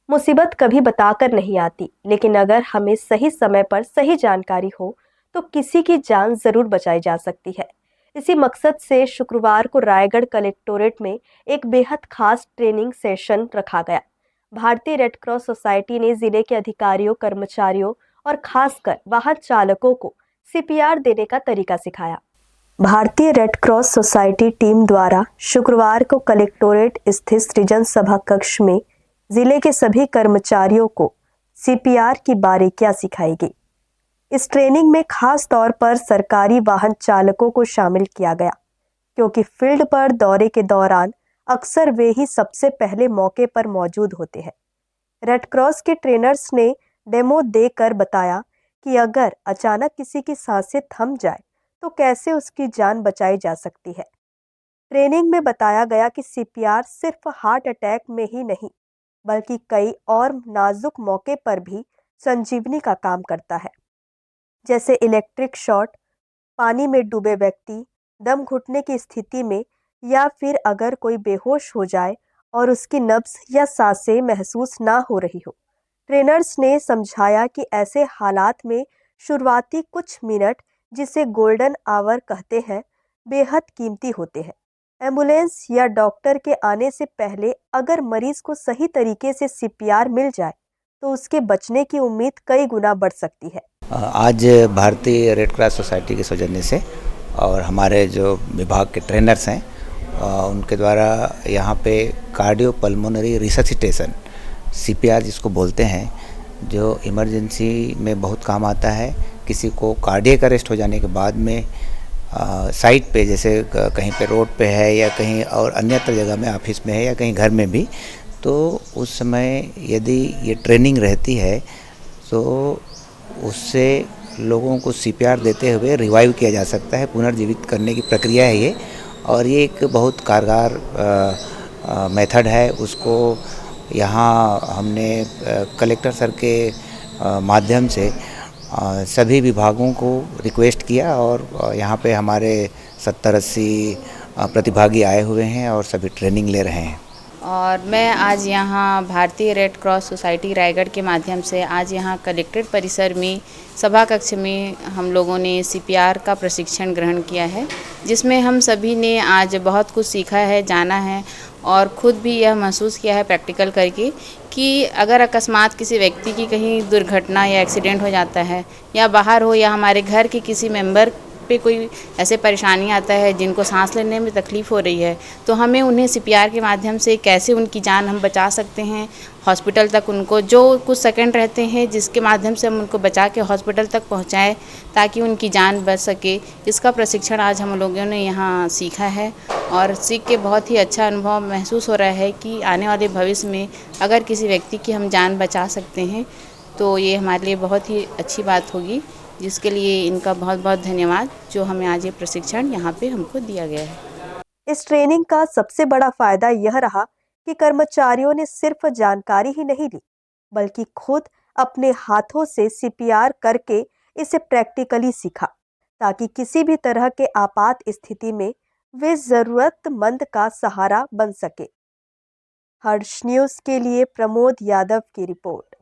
मुसीबत कभी बताकर नहीं आती, लेकिन अगर हमें सही समय पर सही जानकारी हो तो किसी की जान जरूर बचाई जा सकती है। इसी मकसद से शुक्रवार को रायगढ़ कलेक्टोरेट में एक बेहद खास ट्रेनिंग सेशन रखा गया। भारतीय रेड क्रॉस सोसाइटी ने जिले के अधिकारियों, कर्मचारियों और खासकर वाहन चालकों को सीपीआर देने का तरीका सिखाया। भारतीय रेड क्रॉस सोसाइटी टीम द्वारा शुक्रवार को कलेक्टोरेट स्थित सृजन सभा कक्ष में जिले के सभी कर्मचारियों को सीपीआर की बारीकियां सिखाई गई। इस ट्रेनिंग में खास तौर पर सरकारी वाहन चालकों को शामिल किया गया, क्योंकि फील्ड पर दौरे के दौरान अक्सर वे ही सबसे पहले मौके पर मौजूद होते हैं। रेड क्रॉस के ट्रेनर्स ने डेमो देकर बताया कि अगर अचानक किसी की सांसें थम जाए तो कैसे उसकी जान बचाई जा सकती है। ट्रेनिंग में बताया गया कि सीपीआर सिर्फ हार्ट अटैक में ही नहीं, बल्कि कई और नाजुक मौके पर भी संजीवनी का काम करता है, जैसे इलेक्ट्रिक शॉक, पानी में डूबे व्यक्ति, दम घुटने की स्थिति में, या फिर अगर कोई बेहोश हो जाए और उसकी नब्ज या सांसें महसूस ना हो रही हो। ट्रेनर्स ने समझाया कि ऐसे हालात में शुरुआती कुछ मिनट, जिसे गोल्डन आवर कहते हैं, बेहद कीमती होते हैं। एम्बुलेंस या डॉक्टर के आने से पहले अगर मरीज को सही तरीके से सीपीआर मिल जाए तो उसके बचने की उम्मीद कई गुना बढ़ सकती है। आज भारतीय रेड क्रॉस सोसाइटी के सौजन्य से और हमारे जो विभाग के ट्रेनर्स हैं उनके द्वारा यहाँ पे कार्डियो पल्मोनरी रिससिटेशन सीपीआर जिसको बोलते हैं, जो इमरजेंसी में बहुत काम आता है। किसी को कार्डियक अरेस्ट हो जाने के बाद में साइट पे, जैसे कहीं पे रोड पे है या कहीं और अन्यत्र जगह में, ऑफिस में है या कहीं घर में भी, तो उस समय यदि ये ट्रेनिंग रहती है तो उससे लोगों को सीपीआर देते हुए रिवाइव किया जा सकता है। पुनर्जीवित करने की प्रक्रिया है ये, और ये एक बहुत कारगर मेथड है। उसको यहाँ हमने कलेक्टर सर के माध्यम से सभी विभागों को रिक्वेस्ट किया, और यहाँ पे हमारे 70-80 प्रतिभागी आए हुए हैं और सभी ट्रेनिंग ले रहे हैं। और मैं आज यहाँ भारतीय रेड क्रॉस सोसाइटी रायगढ़ के माध्यम से आज यहाँ कलेक्ट्रेट परिसर में सभा कक्ष में हम लोगों ने सीपीआर का प्रशिक्षण ग्रहण किया है, जिसमें हम सभी ने आज बहुत कुछ सीखा है, जाना है और ख़ुद भी यह महसूस किया है प्रैक्टिकल करके कि अगर अकस्मात किसी व्यक्ति की कहीं दुर्घटना या एक्सीडेंट हो जाता है, या बाहर हो, या हमारे घर के किसी मेंबर पे कोई ऐसे परेशानी आता है जिनको सांस लेने में तकलीफ़ हो रही है, तो हमें उन्हें सीपीआर के माध्यम से कैसे उनकी जान हम बचा सकते हैं। हॉस्पिटल तक उनको जो कुछ सेकंड रहते हैं जिसके माध्यम से हम उनको बचा के हॉस्पिटल तक पहुंचाएं ताकि उनकी जान बच सके, इसका प्रशिक्षण आज हम लोगों ने यहाँ सीखा है। और सीख के बहुत ही अच्छा अनुभव महसूस हो रहा है कि आने वाले भविष्य में अगर किसी व्यक्ति की हम जान बचा सकते हैं तो ये हमारे लिए बहुत ही अच्छी बात होगी, जिसके लिए इनका बहुत बहुत धन्यवाद, जो हमें आज ये प्रशिक्षण यहाँ पे हमको दिया गया है। इस ट्रेनिंग का सबसे बड़ा फायदा यह रहा कि कर्मचारियों ने सिर्फ जानकारी ही नहीं ली, बल्कि खुद अपने हाथों से सीपीआर करके इसे प्रैक्टिकली सीखा, ताकि किसी भी तरह के आपात स्थिति में वे जरूरतमंद का सहारा बन सके। हर्ष न्यूज़ के लिए प्रमोद यादव की रिपोर्ट।